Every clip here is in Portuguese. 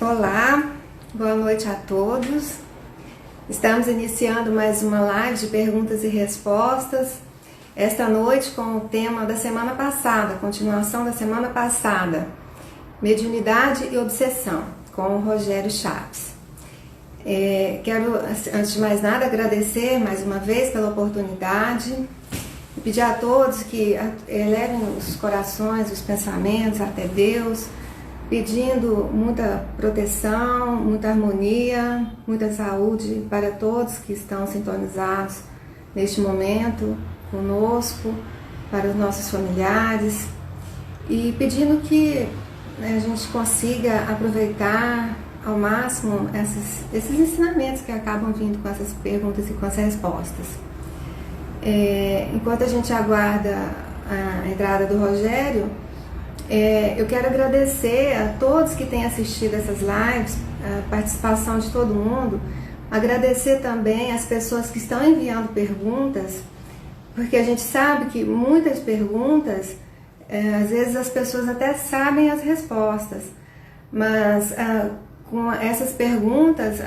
Olá, boa noite a todos. Estamos iniciando mais uma live de perguntas e respostas. Esta noite com o tema da semana passada, continuação da semana passada, mediunidade e obsessão, com o Rogério Chaves. Quero, antes de mais nada, agradecer mais uma vez pela oportunidade e pedir a todos que elevem os corações, os pensamentos até Deus, pedindo muita proteção, muita harmonia, muita saúde para todos que estão sintonizados neste momento conosco, para os nossos familiares, e pedindo que a gente consiga aproveitar ao máximo esses ensinamentos que acabam vindo com essas perguntas e com as respostas. Enquanto a gente aguarda a entrada do Rogério, eu quero agradecer a todos que têm assistido essas lives, a participação de todo mundo, agradecer também as pessoas que estão enviando perguntas, porque a gente sabe que muitas perguntas, às vezes as pessoas até sabem as respostas, mas com essas perguntas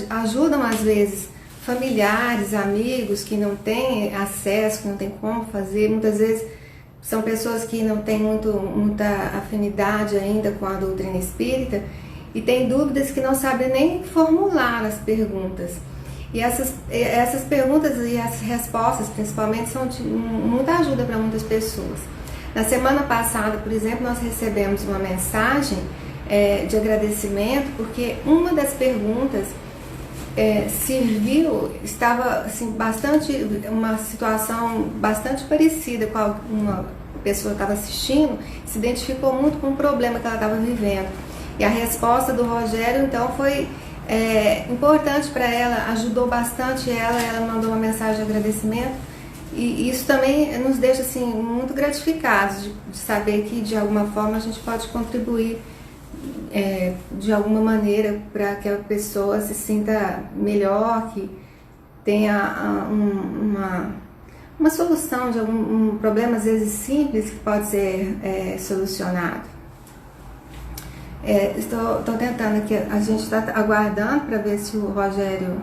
ajudam às vezes familiares, amigos que não têm acesso, que não têm como fazer, muitas vezes são pessoas que não têm muita afinidade ainda com a doutrina espírita e têm dúvidas que não sabem nem formular as perguntas. E essas perguntas e as respostas, principalmente, são de muita ajuda para muitas pessoas. Na semana passada, por exemplo, nós recebemos uma mensagem de agradecimento, porque uma das perguntas estava assim, uma situação bastante parecida com uma pessoa que estava assistindo, se identificou muito com o problema que ela estava vivendo. E a resposta do Rogério, então, foi importante para ela, ajudou bastante ela mandou uma mensagem de agradecimento, e isso também nos deixa assim, muito gratificados de saber que, de alguma forma, a gente pode contribuir de alguma maneira para que a pessoa se sinta melhor, que tenha uma solução de algum problema, às vezes simples, que pode ser solucionado. Estou tentando aqui, a gente está aguardando para ver se o Rogério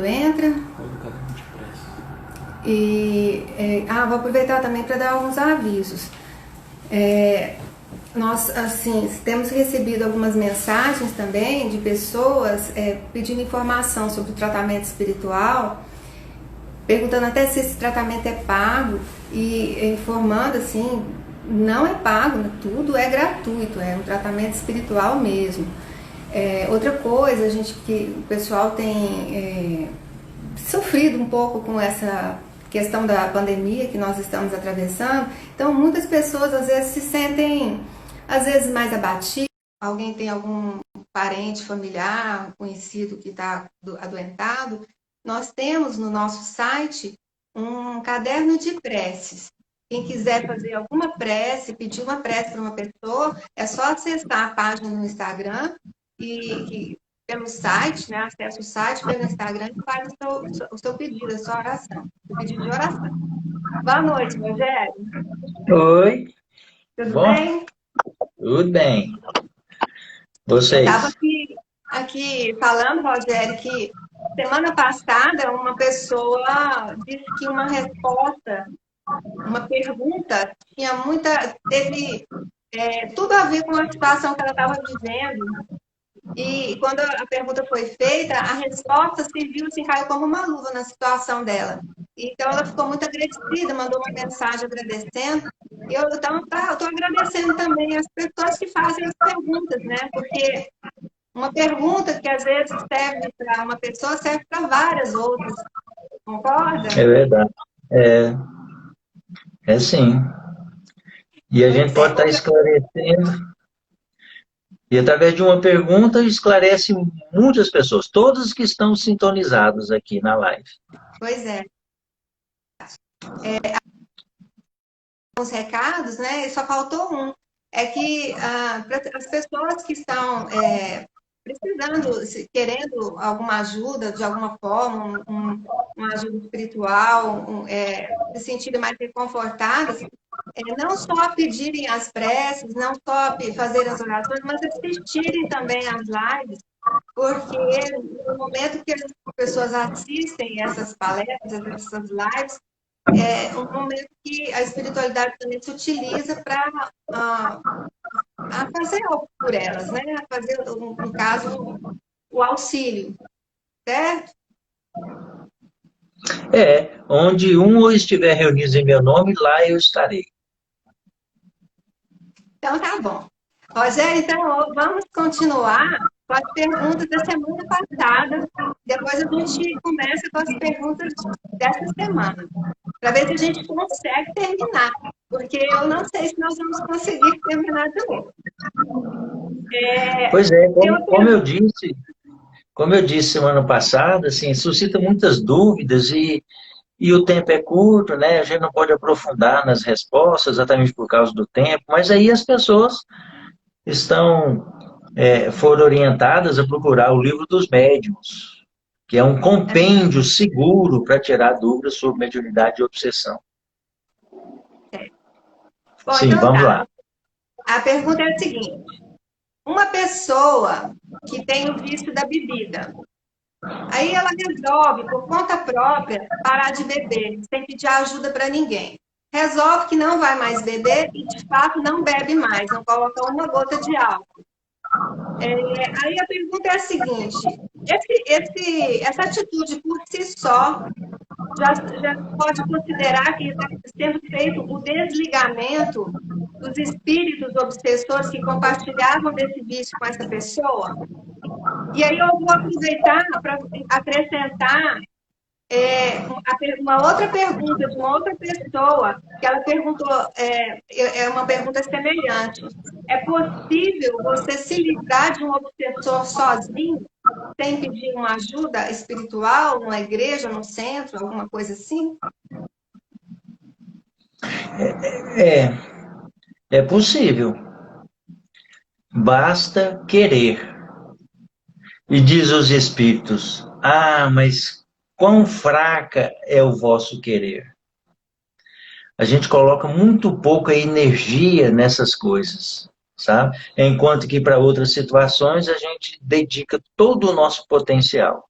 entra. Vou aproveitar também para dar alguns avisos. Nós, assim, temos recebido algumas mensagens também de pessoas pedindo informação sobre o tratamento espiritual, perguntando até se esse tratamento é pago e informando, assim, não é pago, tudo é gratuito, é um tratamento espiritual mesmo. Outra coisa, o pessoal tem sofrido um pouco com essa questão da pandemia que nós estamos atravessando, então muitas pessoas às vezes se sentem mais abatidas. Alguém tem algum parente, familiar, conhecido que está adoentado. Nós temos no nosso site um caderno de preces. Quem quiser fazer alguma prece, pedir uma prece para uma pessoa, é só acessar a página no Instagram e pelo site, né? Acesse o site pelo Instagram e faz o seu pedido, a sua oração, o pedido de oração. Boa noite, Rogério. Oi. Tudo Bom? bem? Tudo bem. Eu Vocês? estava aqui falando, Rogério, que semana passada uma pessoa disse que uma resposta, uma pergunta, teve tudo a ver com a situação que ela estava vivendo. E quando a pergunta foi feita, a resposta serviu, assim, caiu como uma luva na situação dela. Então, ela ficou muito agradecida, mandou uma mensagem agradecendo. E eu estou agradecendo também as pessoas que fazem as perguntas, né? Porque uma pergunta que às vezes serve para uma pessoa, serve para várias outras. Concorda? É verdade. É, é sim. E a gente Pois é. pode estar esclarecendo. E através de uma pergunta esclarece muitas pessoas, todos que estão sintonizados aqui na live. Pois é. Os recados, né? E só faltou um. É que para as pessoas que estão precisando, querendo alguma ajuda de alguma forma, uma ajuda espiritual, se sentirem mais reconfortadas, não só pedirem as preces, não só fazerem as orações, mas assistirem também às lives, porque no momento que as pessoas assistem essas palestras, essas lives, é um momento que a espiritualidade também se utiliza para a fazer algo por elas, né? A fazer, no caso, o auxílio, certo? Onde um ou estiver reunido em meu nome, lá eu estarei. Então, tá bom. Rogério, então, vamos continuar com as perguntas da semana passada. Depois a gente começa com as perguntas dessa semana, para ver se a gente consegue terminar, porque eu não sei se nós vamos conseguir terminar também. Pois é, Tem uma pergunta. como eu disse semana passada, assim, suscita muitas dúvidas e o tempo é curto, né? A gente não pode aprofundar nas respostas exatamente por causa do tempo, mas aí as pessoas foram orientadas a procurar o livro dos médiuns, que é um compêndio seguro para tirar dúvidas sobre mediunidade e obsessão. Bom, Sim, então vamos tá. lá. A pergunta é a seguinte: uma pessoa que tem o vício da bebida, aí ela resolve, por conta própria, parar de beber, sem pedir ajuda para ninguém. Resolve que não vai mais beber e, de fato, não bebe mais, não coloca uma gota de álcool. Aí a pergunta é a seguinte: essa atitude por si só já pode considerar que está sendo feito o desligamento dos espíritos obsessores que compartilhavam desse vício com essa pessoa? E aí eu vou aproveitar para acrescentar uma outra pergunta de uma outra pessoa, que ela perguntou, uma pergunta semelhante. É possível você se livrar de um obsessor sozinho, sem pedir uma ajuda espiritual, numa igreja, no centro, alguma coisa assim? É, é possível. Basta querer. E diz os espíritos: ah, mas quão fraca é o vosso querer. A gente coloca muito pouca energia nessas coisas, sabe? Enquanto que para outras situações a gente dedica todo o nosso potencial.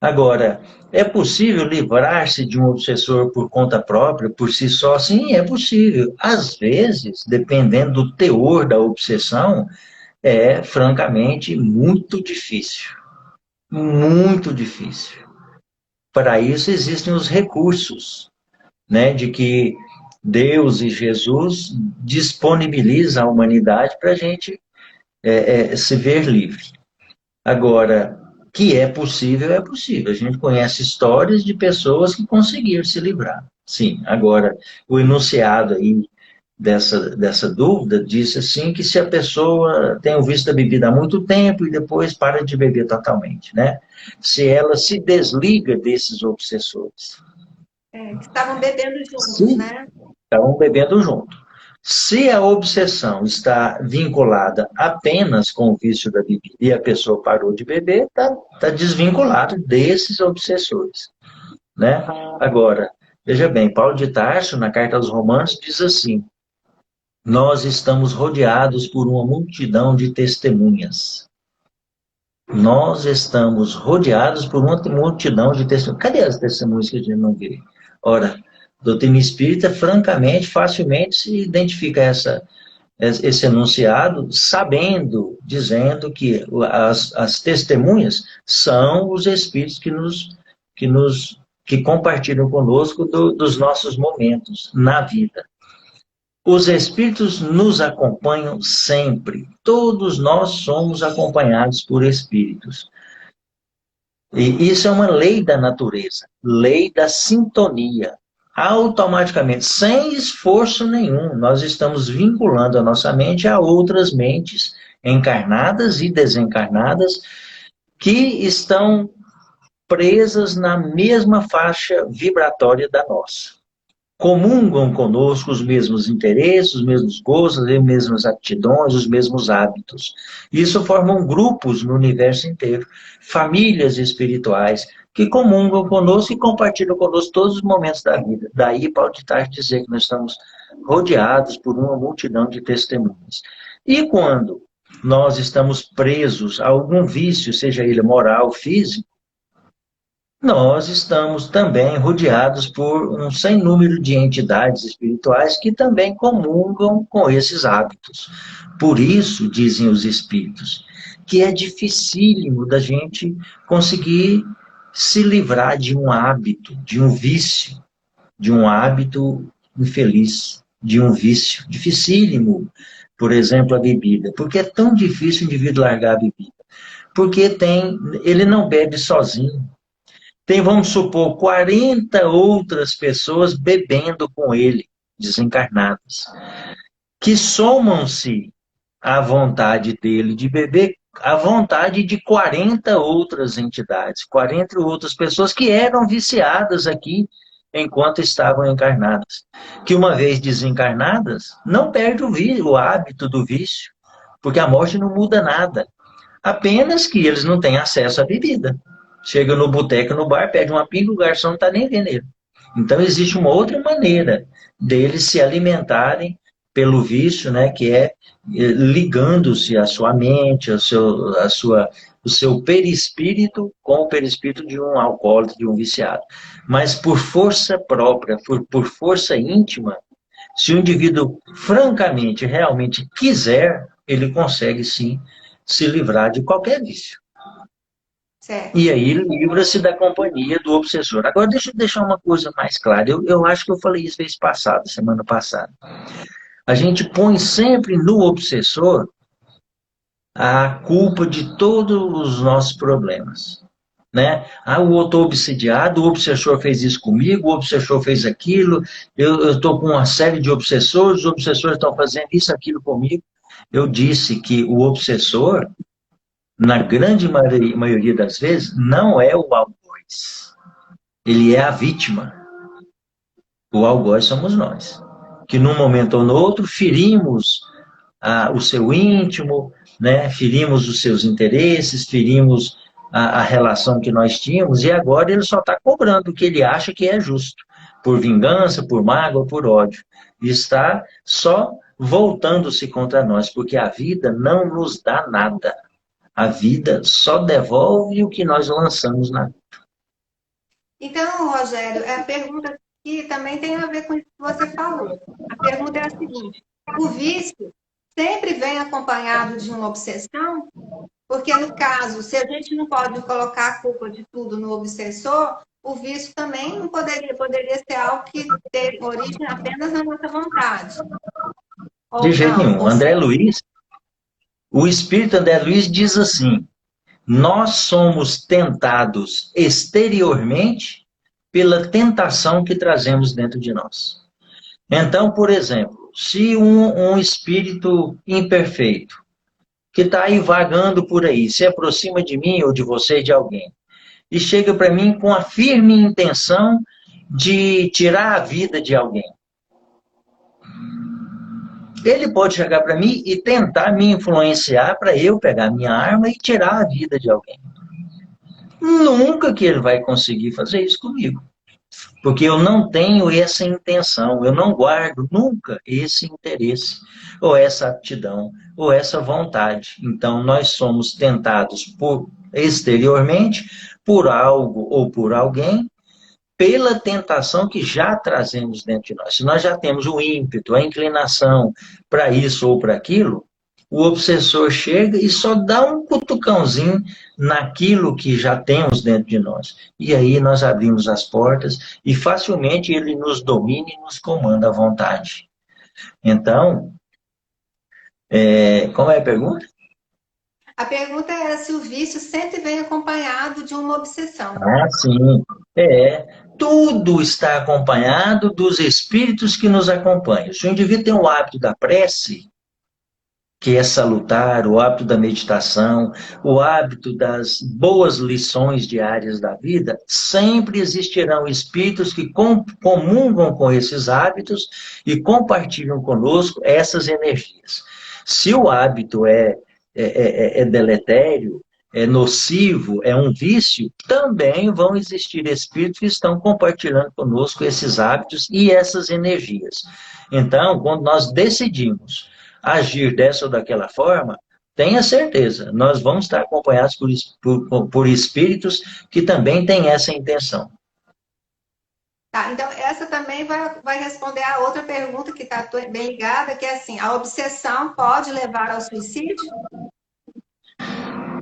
Agora, é possível livrar-se de um obsessor por conta própria, por si só? Sim, é possível. Às vezes, dependendo do teor da obsessão, é francamente muito difícil. Muito difícil. Para isso existem os recursos, né, de que Deus e Jesus disponibilizam a humanidade para a gente se ver livre. Agora, que é possível, é possível. A gente conhece histórias de pessoas que conseguiram se livrar. Sim, agora, o enunciado aí dessa dúvida disse assim que se a pessoa tem o vício da bebida há muito tempo e depois para de beber totalmente, né? Se ela se desliga desses obsessores. Que estavam bebendo juntos, Se né? estão bebendo junto. Se a obsessão está vinculada apenas com o vício da bebida e a pessoa parou de beber, está desvinculado desses obsessores, né? Agora, veja bem, Paulo de Tarso, na carta aos Romanos, diz assim: nós estamos rodeados por uma multidão de testemunhas. Nós estamos rodeados por uma multidão de testemunhas. Cadê as testemunhas que a gente não vê? Ora, doutrina espírita, francamente, facilmente se identifica esse enunciado, sabendo, dizendo que as testemunhas são os espíritos que compartilham conosco dos nossos momentos na vida. Os espíritos nos acompanham sempre. Todos nós somos acompanhados por espíritos. E isso é uma lei da natureza, lei da sintonia. Automaticamente, sem esforço nenhum, nós estamos vinculando a nossa mente a outras mentes encarnadas e desencarnadas que estão presas na mesma faixa vibratória da nossa. Comungam conosco os mesmos interesses, os mesmos gostos, as mesmas aptidões, os mesmos hábitos. Isso formam grupos no universo inteiro, famílias espirituais, que comungam conosco e compartilham conosco todos os momentos da vida. Daí Paulo de Tarso dizer que nós estamos rodeados por uma multidão de testemunhas. E quando nós estamos presos a algum vício, seja ele moral, físico, nós estamos também rodeados por um sem número de entidades espirituais que também comungam com esses hábitos. Por isso, dizem os espíritos, que é dificílimo da gente conseguir se livrar de um hábito, de um vício, de um hábito infeliz, de um vício. Dificílimo, por exemplo, a bebida. Por que é tão difícil o indivíduo largar a bebida? Porque ele não bebe sozinho. Tem, vamos supor, 40 outras pessoas bebendo com ele, desencarnadas, que somam-se à vontade dele de beber, à vontade de 40 outras entidades, 40 outras pessoas que eram viciadas aqui enquanto estavam encarnadas. Que uma vez desencarnadas, não perde o hábito do vício, porque a morte não muda nada. Apenas que eles não têm acesso à bebida. Chega no boteco, no bar, pede uma pinga, o garçom não está nem vendo ele. Então, existe uma outra maneira deles se alimentarem pelo vício, né, que é ligando-se à sua mente, o seu perispírito com o perispírito de um alcoólatra, de um viciado. Mas por força própria, por força íntima, se o indivíduo francamente, realmente quiser, ele consegue sim se livrar de qualquer vício. Certo. E aí livra-se da companhia do obsessor. Agora, deixa eu deixar uma coisa mais clara. Eu acho que eu falei isso vez passada, semana passada. A gente põe sempre no obsessor a culpa de todos os nossos problemas. Né? Ah, o outro obsediado, o obsessor fez isso comigo, o obsessor fez aquilo, eu estou com uma série de obsessores, os obsessores estão fazendo isso, aquilo comigo. Eu disse que o obsessor, na grande maioria das vezes, não é o algoz. Ele é a vítima. O algoz somos nós. Que num momento ou no outro ferimos o seu íntimo, né? Ferimos os seus interesses, ferimos a relação que nós tínhamos, e agora ele só está cobrando o que ele acha que é justo, por vingança, por mágoa, por ódio. E está só voltando-se contra nós, porque a vida não nos dá nada. A vida só devolve o que nós lançamos na vida. Então, Rogério, a pergunta aqui também tem a ver com isso que você falou. A pergunta é a seguinte: o vício sempre vem acompanhado de uma obsessão? Porque, no caso, se a gente não pode colocar a culpa de tudo no obsessor, o vício também não poderia ser algo que tem origem apenas na nossa vontade. Ou De jeito não, nenhum. André Luiz, o espírito André Luiz diz assim: nós somos tentados exteriormente pela tentação que trazemos dentro de nós. Então, por exemplo, se um espírito imperfeito, que está aí vagando por aí, se aproxima de mim ou de você, de alguém, e chega para mim com a firme intenção de tirar a vida de alguém, ele pode chegar para mim e tentar me influenciar para eu pegar minha arma e tirar a vida de alguém. Nunca que ele vai conseguir fazer isso comigo. Porque eu não tenho essa intenção, eu não guardo nunca esse interesse, ou essa aptidão, ou essa vontade. Então, nós somos tentados exteriormente, por algo ou por alguém, pela tentação que já trazemos dentro de nós. Se nós já temos o ímpeto, a inclinação para isso ou para aquilo, o obsessor chega e só dá um cutucãozinho naquilo que já temos dentro de nós. E aí nós abrimos as portas e facilmente ele nos domina e nos comanda à vontade. Então, qual é a pergunta? A pergunta era se o vício sempre vem acompanhado de uma obsessão. Ah, sim. Tudo está acompanhado dos espíritos que nos acompanham. Se o indivíduo tem o hábito da prece, que é salutar, o hábito da meditação, o hábito das boas lições diárias da vida, sempre existirão espíritos que comungam com esses hábitos e compartilham conosco essas energias. Se o hábito é deletério, é nocivo, é um vício, também vão existir espíritos que estão compartilhando conosco esses hábitos e essas energias. Então, quando nós decidimos agir dessa ou daquela forma, tenha certeza, nós vamos estar acompanhados por espíritos que também têm essa intenção. Tá, então essa também vai responder a outra pergunta que está bem ligada, que é assim, a obsessão pode levar ao suicídio?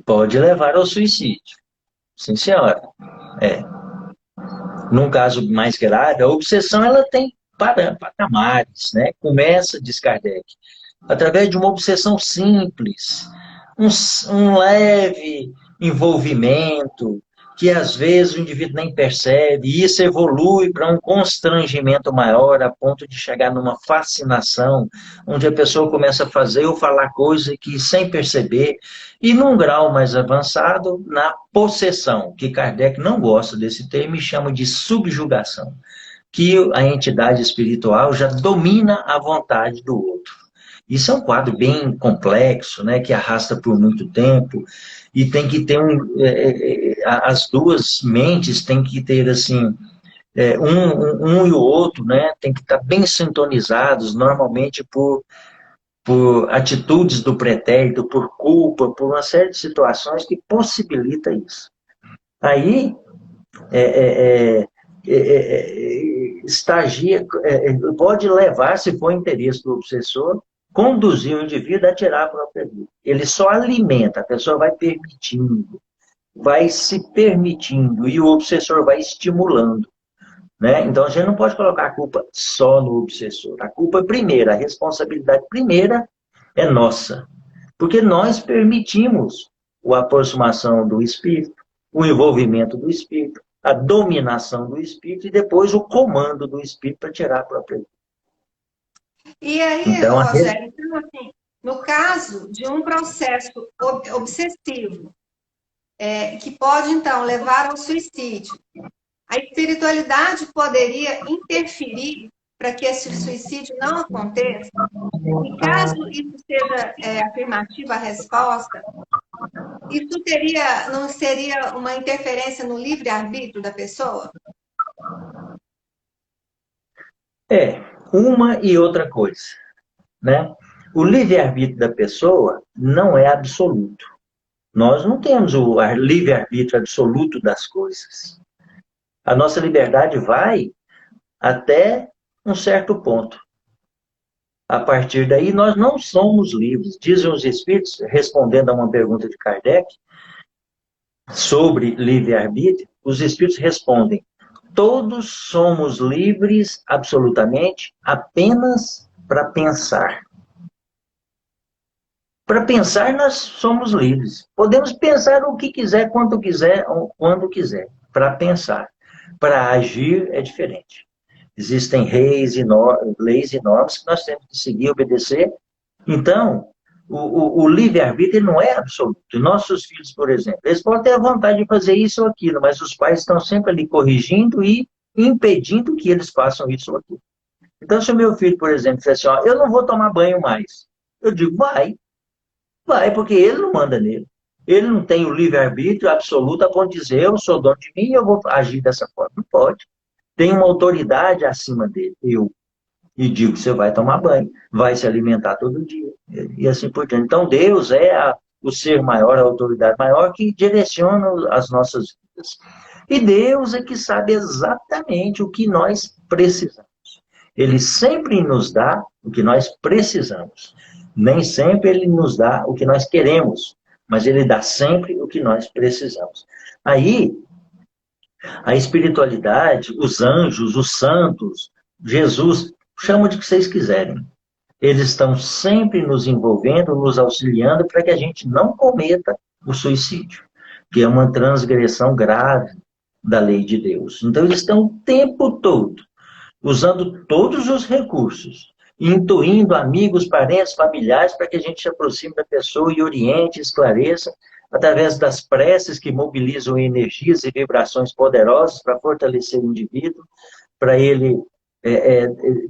Pode levar ao suicídio. Sim, senhora. É. Num caso mais grave, a obsessão ela tem patamares, né? Começa, diz Kardec, através de uma obsessão simples, um leve envolvimento, que às vezes o indivíduo nem percebe, e isso evolui para um constrangimento maior, a ponto de chegar numa fascinação, onde a pessoa começa a fazer ou falar coisas que sem perceber, e num grau mais avançado, na possessão, que Kardec não gosta desse termo e chama de subjugação, que a entidade espiritual já domina a vontade do outro. Isso é um quadro bem complexo, né, que arrasta por muito tempo, e tem que ter as duas mentes têm que ter, assim, um e o outro, né, tem que estar bem sintonizados, normalmente por atitudes do pretérito, por culpa, por uma série de situações que possibilita isso. Aí, estagia, pode levar, se for interesse do obsessor, conduzir o indivíduo a tirar a própria vida. Ele só alimenta, a pessoa vai se permitindo, e o obsessor vai estimulando. Né? Então, a gente não pode colocar a culpa só no obsessor. A culpa primeira, a responsabilidade primeira é nossa. Porque nós permitimos a aproximação do espírito, o envolvimento do espírito, a dominação do espírito e depois o comando do espírito para tirar a própria vida. E aí, então, Rogério, então, assim, no caso de um processo obsessivo, que pode, então, levar ao suicídio, a espiritualidade poderia interferir para que esse suicídio não aconteça? E caso isso seja afirmativa a resposta, isso não seria uma interferência no livre-arbítrio da pessoa? Uma e outra coisa, né? O livre-arbítrio da pessoa não é absoluto. Nós não temos o livre-arbítrio absoluto das coisas. A nossa liberdade vai até um certo ponto. A partir daí, nós não somos livres. Dizem os Espíritos, respondendo a uma pergunta de Kardec, sobre livre-arbítrio, os Espíritos respondem: todos somos livres, absolutamente, apenas para pensar. Para pensar, nós somos livres. Podemos pensar o que quiser, quando quiser, para pensar. Para agir é diferente. Existem leis e normas que nós temos que seguir e obedecer. Então, o livre-arbítrio não é absoluto. Nossos filhos, por exemplo, eles podem ter a vontade de fazer isso ou aquilo, mas os pais estão sempre ali corrigindo e impedindo que eles façam isso ou aquilo. Então, se o meu filho, por exemplo, disser assim, ó, eu não vou tomar banho mais, eu digo, vai, porque ele não manda nele. Ele não tem o livre-arbítrio absoluto a ponto de dizer, eu sou dono de mim e eu vou agir dessa forma. Não pode. Tem uma autoridade acima dele, eu. E digo, você vai tomar banho, vai se alimentar todo dia, e assim por diante. Então, Deus é o ser maior, a autoridade maior, que direciona as nossas vidas. E Deus é que sabe exatamente o que nós precisamos. Ele sempre nos dá o que nós precisamos. Nem sempre ele nos dá o que nós queremos, mas ele dá sempre o que nós precisamos. Aí, a espiritualidade, os anjos, os santos, Jesus, chamam de que vocês quiserem. Eles estão sempre nos envolvendo, nos auxiliando para que a gente não cometa o suicídio, que é uma transgressão grave da lei de Deus. Então, eles estão o tempo todo usando todos os recursos, intuindo amigos, parentes, familiares, para que a gente se aproxime da pessoa e oriente, esclareça, através das preces que mobilizam energias e vibrações poderosas para fortalecer o indivíduo, para ele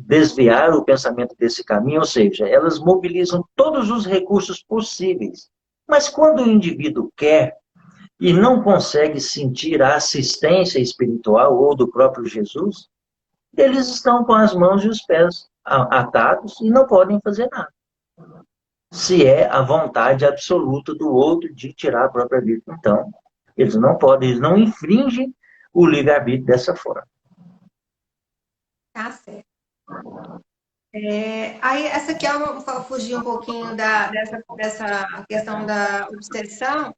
desviar o pensamento desse caminho, ou seja, elas mobilizam todos os recursos possíveis. Mas quando o indivíduo quer, e não consegue sentir a assistência espiritual ou do próprio Jesus, eles estão com as mãos e os pés atados e não podem fazer nada. Se é a vontade absoluta do outro de tirar a própria vida. Então, eles não podem, eles não infringem o livre-arbítrio dessa forma. Tá certo. Aí, essa aqui eu vou fugir um pouquinho dessa questão da obsessão.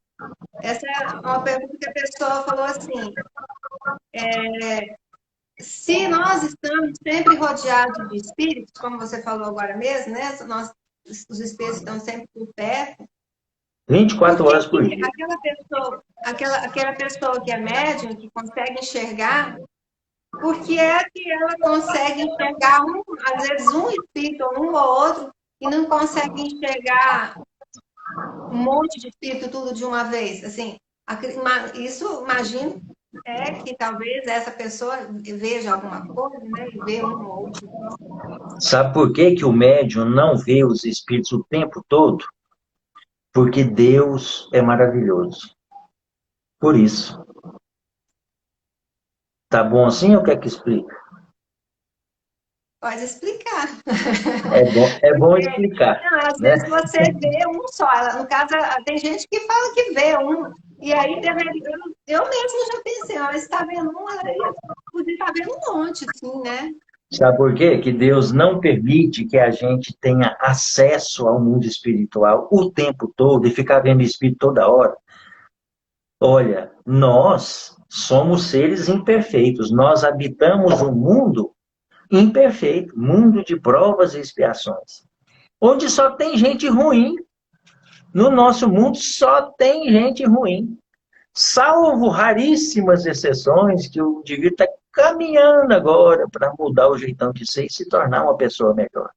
Essa é uma pergunta que a pessoa falou assim: se nós estamos sempre rodeados de espíritos, como você falou agora mesmo, né? Os espíritos estão sempre por perto. 24 horas por dia. Aquela pessoa que é médium, que consegue enxergar, por que é que ela consegue enxergar, às vezes, um espírito, ou um ou outro, e não consegue enxergar um monte de espírito tudo de uma vez? Assim, isso, imagino, que talvez essa pessoa veja alguma coisa, né? E vê um ou outro. Sabe por que que o médium não vê os espíritos o tempo todo? Porque Deus é maravilhoso. Por isso. Tá bom assim ou quer que explique? Pode explicar. É bom explicar. Não, às Né? vezes você vê um só. No caso, tem gente que fala que vê um. E aí, eu mesmo já pensei, ela está vendo um, ela podia estar vendo um monte, assim, né? Sabe por quê? Que Deus não permite que a gente tenha acesso ao mundo espiritual o tempo todo e ficar vendo espírito toda hora. Olha, nós somos seres imperfeitos. Nós habitamos um mundo imperfeito, mundo de provas e expiações, onde só tem gente ruim. No nosso mundo só tem gente ruim. Salvo raríssimas exceções que o indivíduo está caminhando agora para mudar o jeitão de ser e se tornar uma pessoa melhor.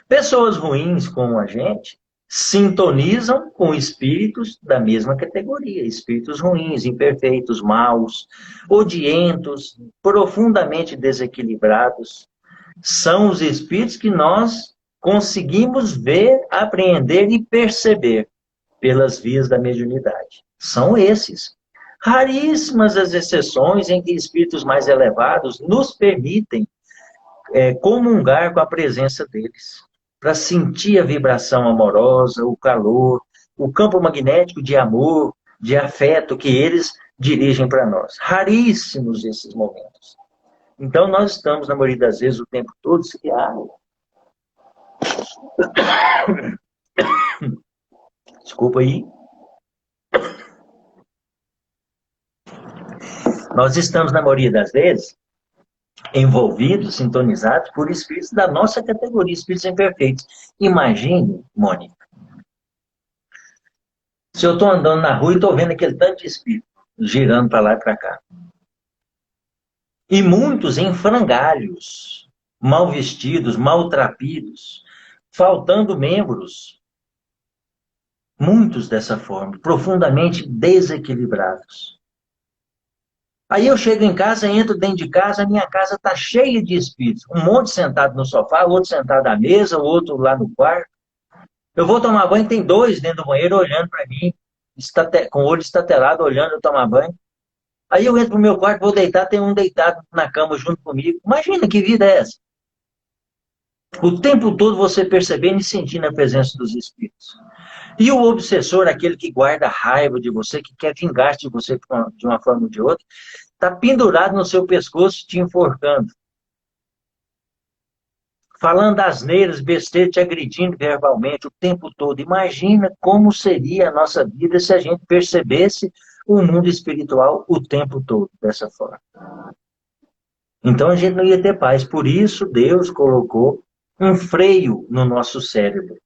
Pessoas ruins como a gente sintonizam com espíritos da mesma categoria, espíritos ruins, imperfeitos, maus, odientos, profundamente desequilibrados. São os espíritos que nós conseguimos ver, apreender e perceber pelas vias da mediunidade. São esses. Raríssimas as exceções em que espíritos mais elevados nos permitem comungar com a presença deles, para sentir a vibração amorosa, o calor, o campo magnético de amor, de afeto que eles dirigem para nós. Raríssimos esses momentos. Então, nós estamos, na maioria das vezes, o tempo todo, desculpa aí. Nós estamos, na maioria das vezes, envolvidos, sintonizados por espíritos da nossa categoria, espíritos imperfeitos. Imagine, Mônica, se eu estou andando na rua e estou vendo aquele tanto de espírito girando para lá e para cá. E muitos em frangalhos, mal vestidos, maltrapidos, faltando membros. Muitos dessa forma, profundamente desequilibrados. Aí eu chego em casa, entro dentro de casa, a minha casa está cheia de espíritos. Um monte sentado no sofá, outro sentado à mesa, outro lá no quarto. Eu vou tomar banho, tem dois dentro do banheiro olhando para mim, com o olho estatelado, olhando eu tomar banho. Aí eu entro no meu quarto, vou deitar, tem um deitado na cama junto comigo. Imagina que vida é essa. O tempo todo você percebendo e sentindo a presença dos espíritos. E o obsessor, aquele que guarda raiva de você, que quer vingar-se de você de uma forma ou de outra, está pendurado no seu pescoço, te enforcando. Falando asneiras, besteiras, te agredindo verbalmente o tempo todo. Imagina como seria a nossa vida se a gente percebesse o mundo espiritual o tempo todo dessa forma. Então a gente não ia ter paz. Por isso Deus colocou um freio no nosso cérebro.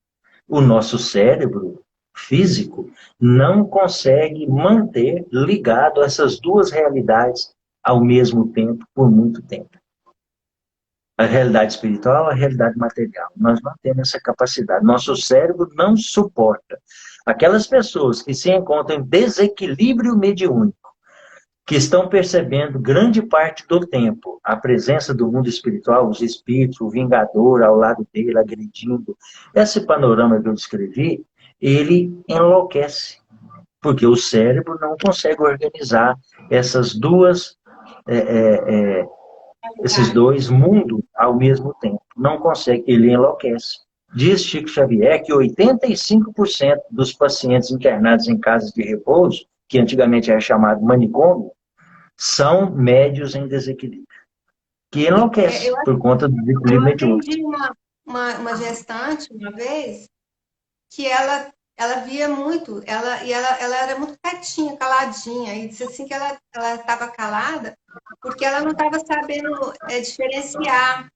O nosso cérebro físico não consegue manter ligado essas duas realidades ao mesmo tempo, por muito tempo. A realidade espiritual e a realidade material. Nós não temos essa capacidade. Nosso cérebro não suporta. Aquelas pessoas que se encontram em desequilíbrio mediúnico, que estão percebendo grande parte do tempo a presença do mundo espiritual, os espíritos, o vingador ao lado dele, agredindo. Esse panorama que eu descrevi, ele enlouquece. porque o cérebro não consegue organizar essas duas, é, é, é, esses dois mundos ao mesmo tempo. Não consegue, ele enlouquece. Diz Chico Xavier que 85% dos pacientes internados em casas de repouso, que antigamente era chamado manicômio, são médios em desequilíbrio, que Eu, enlouquece por conta do eu desequilíbrio mediúnico. atendi uma gestante uma vez que ela via muito, ela era muito quietinha, caladinha, e disse assim que ela estava calada porque ela não estava sabendo diferenciar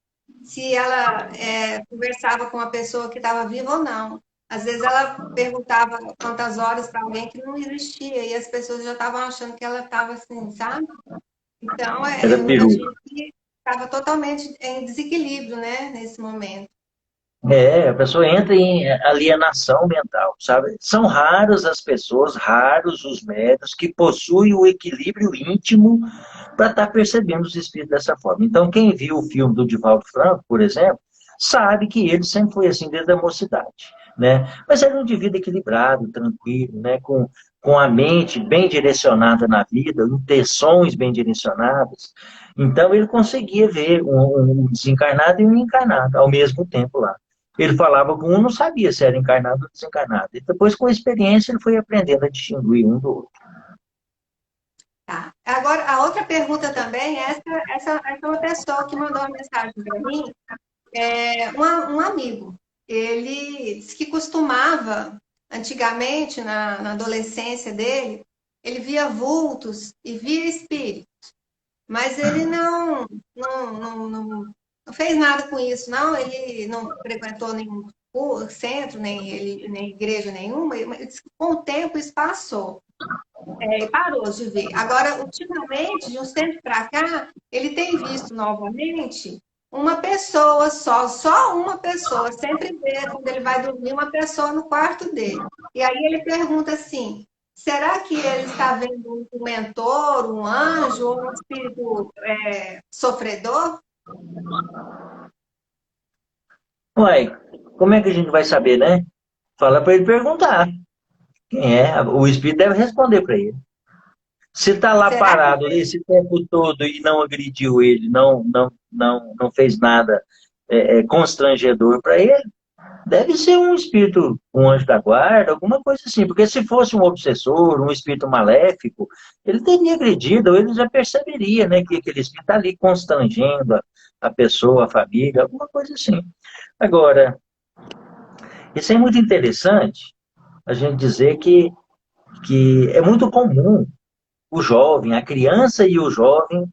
se ela conversava com uma pessoa que estava viva ou não. Às vezes ela perguntava quantas horas para alguém que não existia, e as pessoas já estavam achando que ela estava assim, sabe? Então, Era a peru. gente estava totalmente em desequilíbrio, né, nesse momento. É, a pessoa entra em alienação mental, sabe? São raras as pessoas, raros os médios que possuem o equilíbrio íntimo para estar percebendo os espíritos dessa forma. Então, quem viu o filme do Divaldo Franco, por exemplo, sabe que ele sempre foi assim desde a mocidade, né? Mas era um indivíduo equilibrado, tranquilo, né? Com a mente bem direcionada na vida, intenções bem direcionadas. Então, ele conseguia ver um desencarnado e um encarnado ao mesmo tempo lá. Ele falava com um, não sabia se era encarnado ou desencarnado. E depois, com a experiência, ele foi aprendendo a distinguir um do outro. Tá. Agora, a outra pergunta também, essa é uma pessoa que mandou uma mensagem para mim, um amigo. Ele disse que costumava, antigamente, na adolescência dele, ele via vultos e via espíritos, mas ele não fez nada com isso, não. Ele não frequentou nenhum centro, nem igreja nenhuma, mas disse que com o tempo isso passou. E parou de ver. Agora, ultimamente, de uns tempos para cá, ele tem visto novamente uma pessoa só uma pessoa, sempre vê quando ele vai dormir uma pessoa no quarto dele. E aí ele pergunta assim: será que ele está vendo um mentor, um anjo ou um espírito sofredor? Uai, como é que a gente vai saber, né? Fala para ele perguntar. Quem é? O espírito deve responder para ele. Se está lá Será que parado esse tempo todo e não agrediu ele, não fez nada constrangedor para ele, deve ser um espírito, um anjo da guarda, alguma coisa assim. Porque se fosse um obsessor, um espírito maléfico, ele teria agredido, ou ele já perceberia, né, que aquele espírito está ali constrangendo a pessoa, a família, alguma coisa assim. Agora, isso é muito interessante, a gente dizer que é muito comum o jovem, a criança e o jovem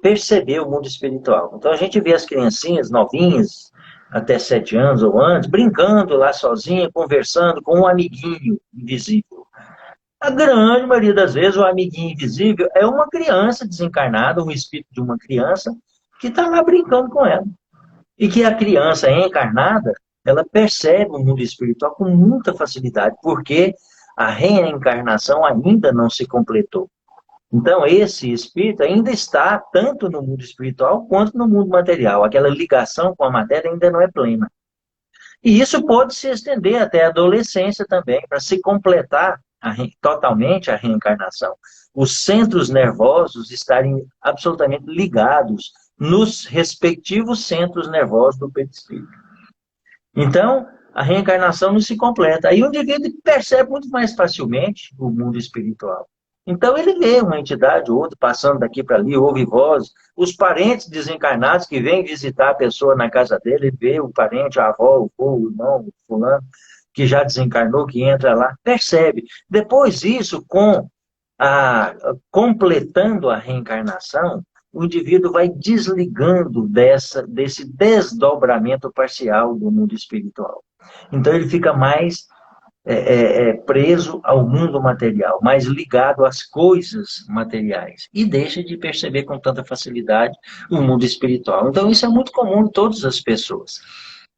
perceber o mundo espiritual. Então a gente vê as criancinhas novinhas, até 7 anos ou antes, brincando lá sozinha, conversando com um amiguinho invisível. A grande maioria das vezes, o amiguinho invisível é uma criança desencarnada, um espírito de uma criança que está lá brincando com ela. E que a criança encarnada, ela percebe o mundo espiritual com muita facilidade, porque a reencarnação ainda não se completou. Então, esse espírito ainda está tanto no mundo espiritual quanto no mundo material. Aquela ligação com a matéria ainda não é plena. E isso pode se estender até a adolescência também, para se completar totalmente a reencarnação. Os centros nervosos estarem absolutamente ligados nos respectivos centros nervosos do perispírito. Então, a reencarnação não se completa. Aí o indivíduo percebe muito mais facilmente o mundo espiritual. Então ele vê uma entidade ou outra passando daqui para ali, ouve vozes. Os parentes desencarnados que vêm visitar a pessoa na casa dele, ele vê o parente, a avó, o vô, o irmão, o fulano, que já desencarnou, que entra lá, percebe. Depois isso, completando a reencarnação, o indivíduo vai desligando desse desdobramento parcial do mundo espiritual. Então ele fica mais preso ao mundo material, mais ligado às coisas materiais e deixa de perceber com tanta facilidade o mundo espiritual. Então isso é muito comum em todas as pessoas.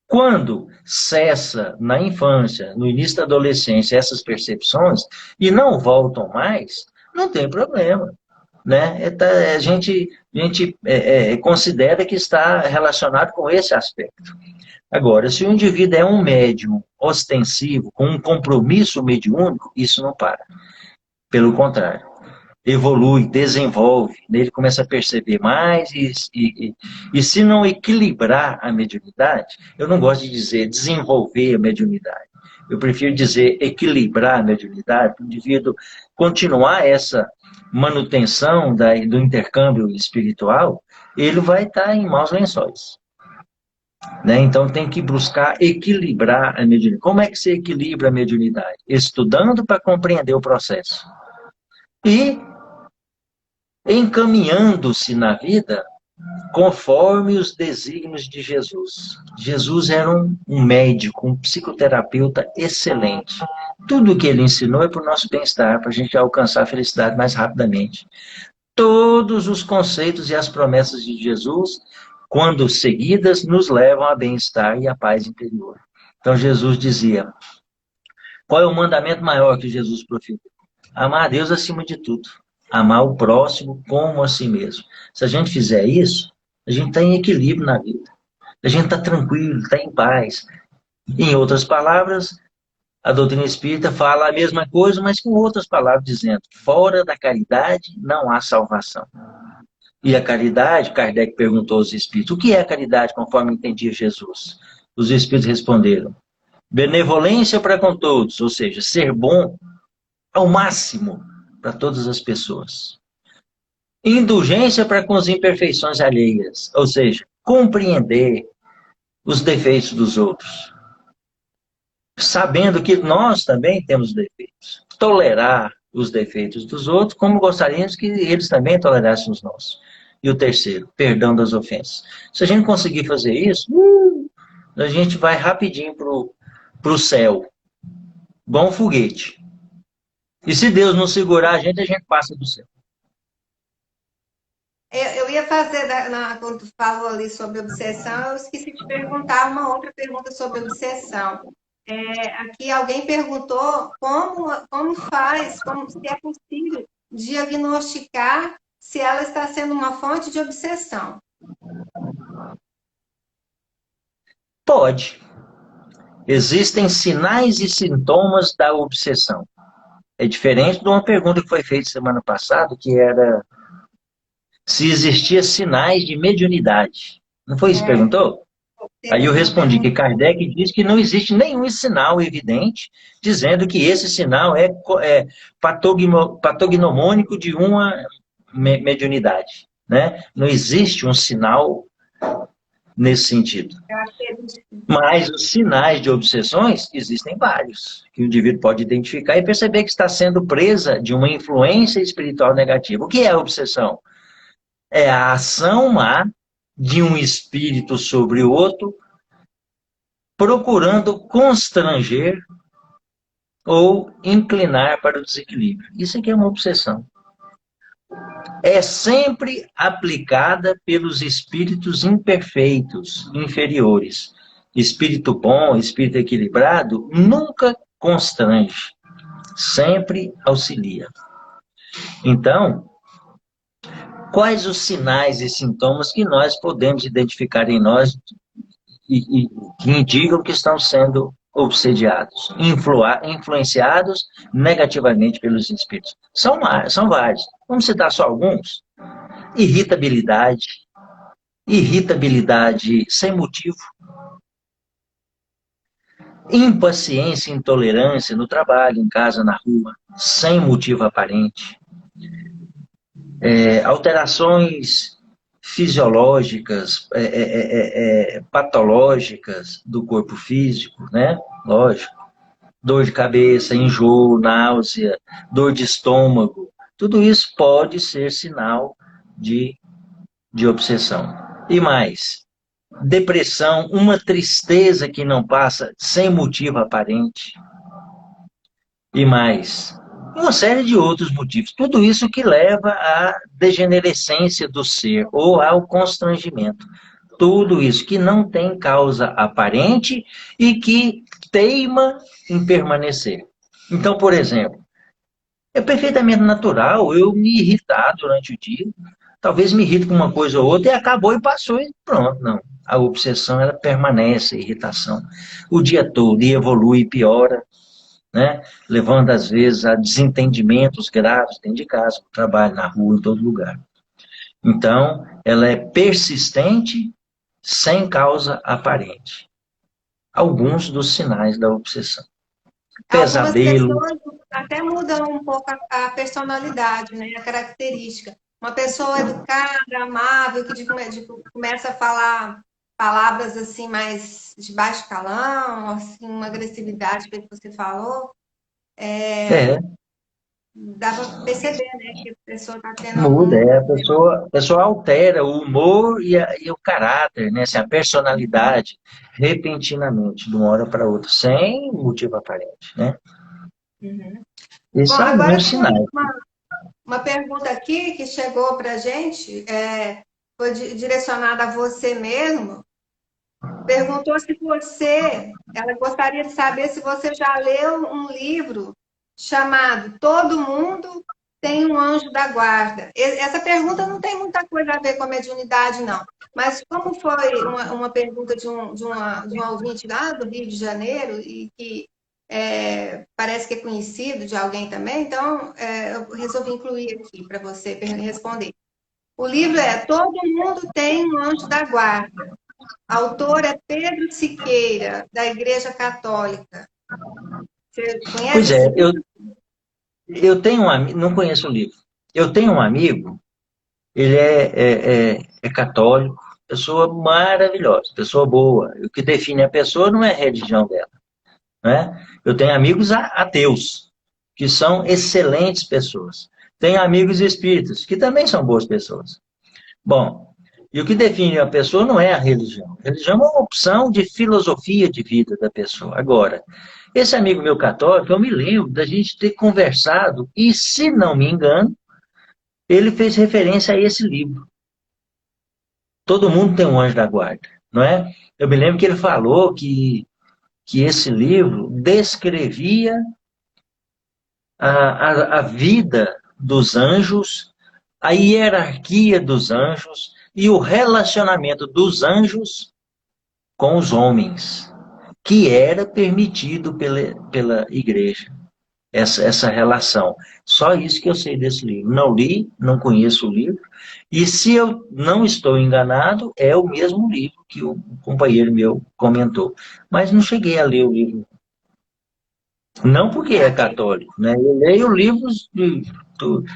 Quando cessa na infância, no início da adolescência, essas percepções e não voltam mais, não tem problema. né? A gente considera que está relacionado com esse aspecto. Agora, se o indivíduo é um médium ostensivo, com um compromisso mediúnico, isso não para. Pelo contrário, evolui, desenvolve, né? Ele começa a perceber mais e se não equilibrar a mediunidade, eu não gosto de dizer desenvolver a mediunidade, eu prefiro dizer equilibrar a mediunidade, para o indivíduo continuar essa manutenção do intercâmbio espiritual, ele vai estar em maus lençóis. Né? Então tem que buscar equilibrar a mediunidade. Como é que se equilibra a mediunidade? Estudando para compreender o processo. E encaminhando-se na vida conforme os desígnios de Jesus. Jesus era um médico, um psicoterapeuta excelente. Tudo o que ele ensinou é para o nosso bem-estar, para a gente alcançar a felicidade mais rapidamente. Todos os conceitos e as promessas de Jesus, quando seguidas, nos levam a bem-estar e a paz interior. Então Jesus dizia, qual é o mandamento maior que Jesus proferiu? Amar a Deus acima de tudo. Amar o próximo como a si mesmo. Se a gente fizer isso, a gente está em equilíbrio na vida. A gente está tranquilo, está em paz. Em outras palavras, a doutrina espírita fala a mesma coisa, mas com outras palavras, dizendo, fora da caridade não há salvação. E a caridade, Kardec perguntou aos espíritos, o que é a caridade conforme entendia Jesus? Os espíritos responderam, benevolência para com todos, ou seja, ser bom ao máximo para todas as pessoas. Indulgência para com as imperfeições alheias, ou seja, compreender os defeitos dos outros. Sabendo que nós também temos defeitos. Tolerar os defeitos dos outros, como gostaríamos que eles também tolerassem os nossos. E o terceiro, perdão das ofensas. Se a gente conseguir fazer isso, a gente vai rapidinho para o céu. Bom foguete. E se Deus não segurar a gente passa do céu. Eu ia fazer, quando tu falou ali sobre obsessão, eu esqueci de perguntar uma outra pergunta sobre obsessão. Aqui alguém perguntou como faz, se é possível diagnosticar se ela está sendo uma fonte de obsessão. Pode. Existem sinais e sintomas da obsessão. É diferente de uma pergunta que foi feita semana passada, que era se existia sinais de mediunidade. Não foi isso que perguntou? Aí eu respondi que Kardec diz que não existe nenhum sinal evidente dizendo que esse sinal é patognomônico de uma mediunidade. Né? Não existe um sinal nesse sentido. Mas os sinais de obsessões existem vários, que o indivíduo pode identificar e perceber que está sendo presa de uma influência espiritual negativa. O que é a obsessão? É a ação má de um espírito sobre o outro, procurando constranger ou inclinar para o desequilíbrio. Isso aqui é uma obsessão. É sempre aplicada pelos espíritos imperfeitos, inferiores. Espírito bom, espírito equilibrado, nunca constrange, sempre auxilia. Então, quais os sinais e sintomas que nós podemos identificar em nós e que indicam que estão sendo obsediados, influenciados negativamente pelos espíritos? São vários. Vamos citar só alguns? Irritabilidade sem motivo, impaciência e intolerância no trabalho, em casa, na rua, sem motivo aparente, alterações fisiológicas, patológicas do corpo físico, né? Lógico. Dor de cabeça, enjoo, náusea, dor de estômago. Tudo isso pode ser sinal de obsessão. E mais, depressão, uma tristeza que não passa sem motivo aparente. E mais, uma série de outros motivos. Tudo isso que leva à degenerescência do ser ou ao constrangimento. Tudo isso que não tem causa aparente e que teima em permanecer. Então, por exemplo, É perfeitamente natural eu me irritar durante o dia. Talvez me irrite com uma coisa ou outra e acabou e passou e pronto. Não. A obsessão, ela permanece, a irritação, o dia todo e evolui e piora, né? Levando, às vezes, a desentendimentos graves dentro de casa, no trabalho, na rua, em todo lugar. Então, ela é persistente, sem causa aparente. Alguns dos sinais da obsessão. Algumas Pesadelo. pessoas até mudam um pouco a personalidade, né? A característica. Uma pessoa educada, amável, que começa a falar palavras assim mais de baixo calão, assim, uma agressividade que você falou, É, dá para perceber, né, que a pessoa está tendo muda, algum problema. a pessoa altera o humor e o caráter, né? Assim, a personalidade, repentinamente, de uma hora para outra, sem motivo aparente, né? Uhum. Bom, Esses são agora alguns tem sinais. uma pergunta aqui que chegou para a gente, foi direcionada a você mesmo. Perguntou se ela gostaria de saber se você já leu um livro chamado Todo Mundo Tem um Anjo da Guarda. Essa pergunta não tem muita coisa a ver com a mediunidade, não. Mas como foi uma pergunta de um ouvinte lá do Rio de Janeiro e que parece que é conhecido de alguém também, então eu resolvi incluir aqui para você responder. O livro é Todo Mundo Tem um Anjo da Guarda. Autor é Pedro Siqueira, da Igreja Católica. Você conhece Pois esse é, livro? eu tenho um amigo, não conheço o livro. Eu tenho um amigo, ele é católico, pessoa maravilhosa, pessoa boa. O que define a pessoa não é a religião dela, né? Eu tenho amigos ateus, que são excelentes pessoas. Tenho amigos espíritas, que também são boas pessoas. Bom, e o que define a pessoa não é a religião. A religião é uma opção de filosofia de vida da pessoa. Agora, esse amigo meu católico, eu me lembro da gente ter conversado, e se não me engano, ele fez referência a esse livro. Todo mundo tem um anjo da guarda, não é? Eu me lembro que ele falou que esse livro descrevia a vida dos anjos, a hierarquia dos anjos e o relacionamento dos anjos com os homens, que era permitido pela igreja, essa relação. Só isso que eu sei desse livro. Não li, não conheço o livro, e se eu não estou enganado, é o mesmo livro que o companheiro meu comentou. Mas não cheguei a ler o livro. Não porque é Tá. católico, né? Eu leio livros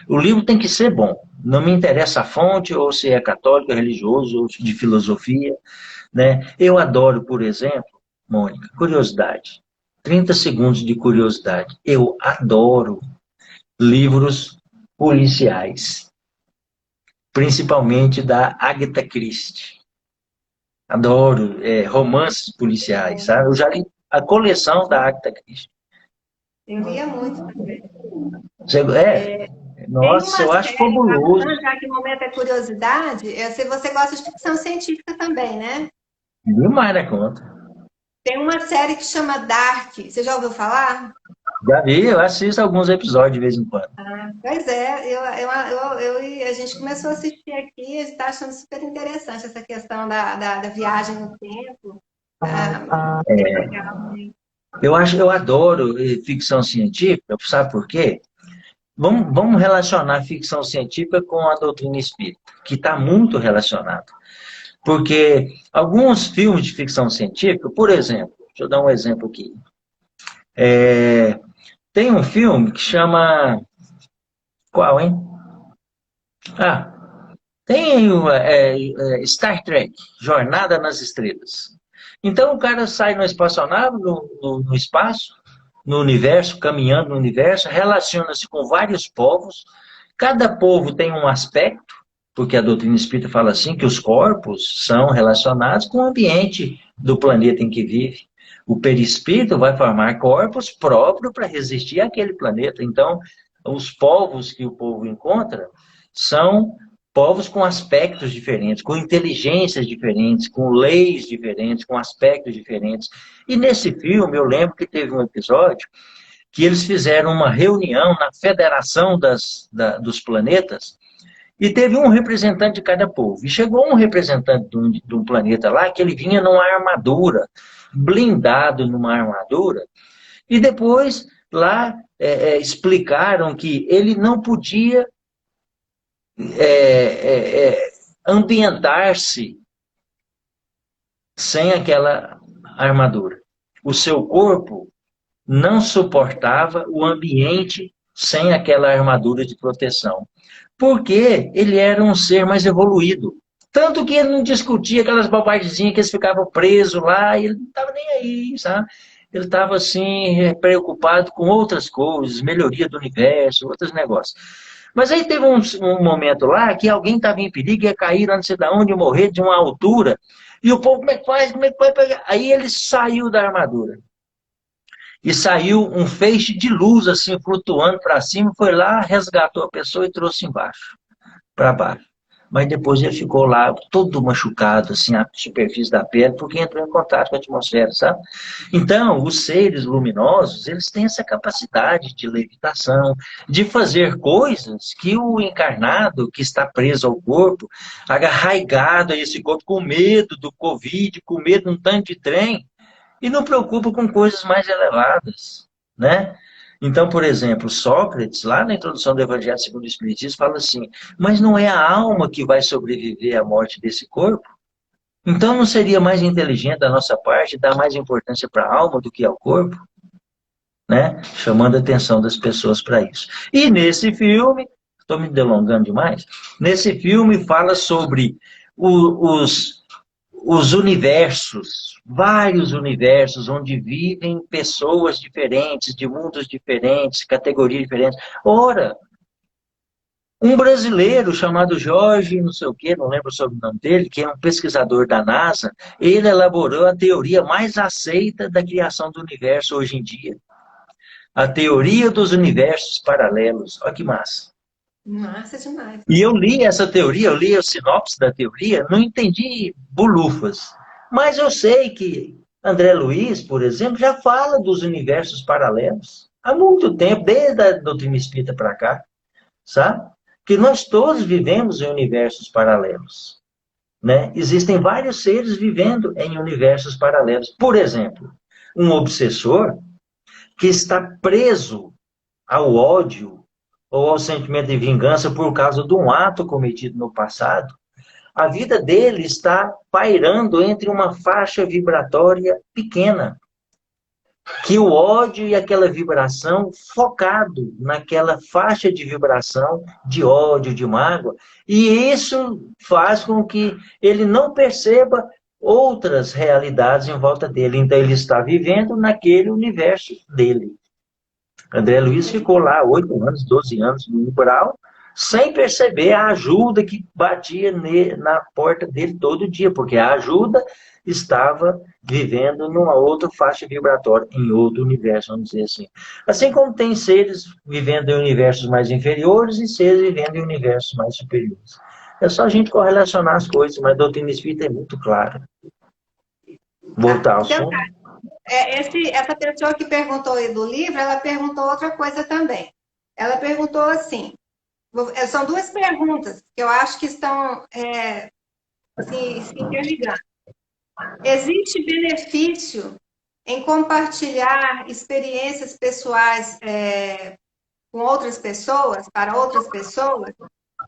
o livro tem que ser bom. Não me interessa a fonte, ou se é católico, religioso, ou de filosofia, né? Eu adoro, por exemplo, Mônica, curiosidade. 30 segundos de curiosidade. Eu adoro livros policiais, principalmente da Agatha Christie. Adoro romances policiais, sabe? Eu já li a coleção da Agatha Christie. Eu lia muito também. Tem Nossa, uma eu acho série, fabuloso. já que o momento é curiosidade, se você gosta de ficção científica também, né? Demais da conta. Tem uma série que chama Dark. Você já ouviu falar? Já vi, eu assisto alguns episódios de vez em quando. Pois é, e a gente começou a assistir aqui e está achando super interessante essa questão da viagem no tempo. Bem legal, né? Eu adoro ficção científica, sabe por quê? Vamos relacionar ficção científica com a doutrina espírita, que está muito relacionado. Porque alguns filmes de ficção científica, por exemplo, deixa eu dar um exemplo aqui. Tem um filme que chama. Qual, hein? Ah, tem Star Trek, Jornada nas Estrelas. Então o cara sai no espaçonave, no espaço, no universo, caminhando no universo, relaciona-se com vários povos. Cada povo tem um aspecto, porque a doutrina espírita fala assim, que os corpos são relacionados com o ambiente do planeta em que vive. O perispírito vai formar corpos próprios para resistir àquele planeta. Então, os povos que o povo encontra são povos com aspectos diferentes, com inteligências diferentes, com leis diferentes, com aspectos diferentes. E nesse filme, eu lembro que teve um episódio que eles fizeram uma reunião na Federação dos Planetas, e teve um representante de cada povo. E chegou um representante de um planeta lá, que ele vinha numa armadura, blindado numa armadura, e depois lá explicaram que ele não podia ambientar-se sem aquela armadura. O seu corpo não suportava o ambiente sem aquela armadura de proteção. Porque ele era um ser mais evoluído. Tanto que ele não discutia aquelas bobagens que eles ficavam presos lá, e ele não estava nem aí, sabe? Ele estava, assim, preocupado com outras coisas, melhoria do universo, outros negócios. Mas aí teve um momento lá que alguém estava em perigo, ia cair lá não sei de onde, morrer de uma altura, e o povo, como é que faz? Como é que vai pegar? Aí ele saiu da armadura. E saiu um feixe de luz, assim, flutuando para cima, foi lá, resgatou a pessoa e trouxe embaixo, para baixo. Mas depois ele ficou lá, todo machucado, assim, a superfície da pele, porque entrou em contato com a atmosfera, sabe? Então, os seres luminosos, eles têm essa capacidade de levitação, de fazer coisas que o encarnado, que está preso ao corpo, arraigado a esse corpo, com medo do Covid, com medo de um tanto de trem, e não preocupa com coisas mais elevadas, né? Então, por exemplo, Sócrates, lá na introdução do Evangelho segundo o Espiritismo, fala assim, mas não é a alma que vai sobreviver à morte desse corpo? Então não seria mais inteligente da nossa parte dar mais importância para a alma do que ao corpo? Né? Chamando a atenção das pessoas para isso. E nesse filme, estou me delongando demais, nesse filme fala sobre os universos, vários universos, onde vivem pessoas diferentes, de mundos diferentes, categorias diferentes. Ora, um brasileiro chamado Jorge, não sei o quê, não lembro sobre o sobrenome dele, que é um pesquisador da NASA, ele elaborou a teoria mais aceita da criação do universo hoje em dia. A teoria dos universos paralelos. Olha que massa. Massa demais. E eu li essa teoria, eu li a sinopse da teoria, não entendi bolufas. Mas eu sei que André Luiz, por exemplo, já fala dos universos paralelos. Há muito tempo, desde a doutrina espírita para cá, sabe? Que nós todos vivemos em universos paralelos. Né? Existem vários seres vivendo em universos paralelos. Por exemplo, um obsessor que está preso ao ódio ou ao sentimento de vingança por causa de um ato cometido no passado, a vida dele está pairando entre uma faixa vibratória pequena, que o ódio e aquela vibração focado naquela faixa de vibração de ódio, de mágoa, e isso faz com que ele não perceba outras realidades em volta dele. Então ele está vivendo naquele universo dele. André Luiz ficou lá 8 anos, 12 anos no umbral, sem perceber a ajuda que batia na porta dele todo dia, porque a ajuda estava vivendo numa outra faixa vibratória, em outro universo, vamos dizer assim. Assim como tem seres vivendo em universos mais inferiores e seres vivendo em universos mais superiores. É só a gente correlacionar as coisas, mas a doutrina espírita é muito clara. Voltar ao assunto. Essa pessoa que perguntou aí do livro, ela perguntou outra coisa também. Ela perguntou assim, são duas perguntas que eu acho que estão se interligando. Existe benefício em compartilhar experiências pessoais com outras pessoas, para outras pessoas?